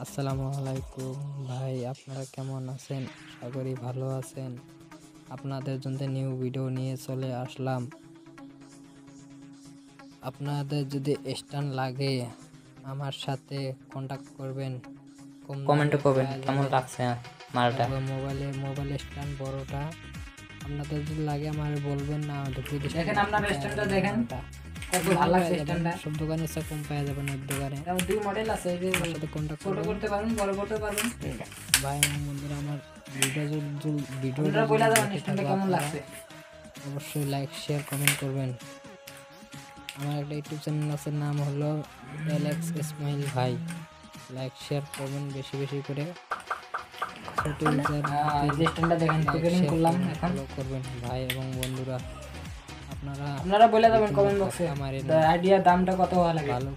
আসসালামু আলাইকুম ভাই, আপনারা কেমন আছেন? আশা করি ভালো আছেন। আপনাদের জন্য নিউ ভিডিও নিয়ে চলে আসলাম। আপনাদের যদি স্ট্যান্ড লাগে আমার সাথে কন্টাক্ট করবেন। কম কমেন্টে দামে করবেন পাওয়া কেমন যাবে। লাগছে মালটা। তারপর মোবাইল স্ট্যান্ড বড়টা আপনাদের যদি লাগে আমার বলবেন না। দেখেন আপনার স্ট্যান্ডটা দেখেন কত ভালো লাগছে স্ট্যান্ডটা। সব দোকানে কম পাওয়া যাবে না, দোকানে যেমন দুই মডেল আছে, এই যে আমার সাথে কন্টাক্ট ছোট করতে পারবেন, বড় করতে পারবেন। ভাই এবং বন্ধুরা, আমার ভিডিও আপনারা বলে দেবেন স্ট্যান্ডটা কেমন লাগছে। অবশ্যই লাইক শেয়ার কমেন্ট করবেন। আমার একটা ইউটিউব চ্যানেল আছে, নাম হলো এলেক্স ইসমাইল ভাই। লাইক শেয়ার করবেন বেশি বেশি করে। ছোট যে স্ট্যান্ডটা দেখেন প্যাকেজিং করলাম, এখন ফলো করবেন ভাই এবং বন্ধুরা। আপনারা বলে দেবেন কমেন্ট বক্সে আইডিয়া দামটা কত ভালো লাগে। ভালো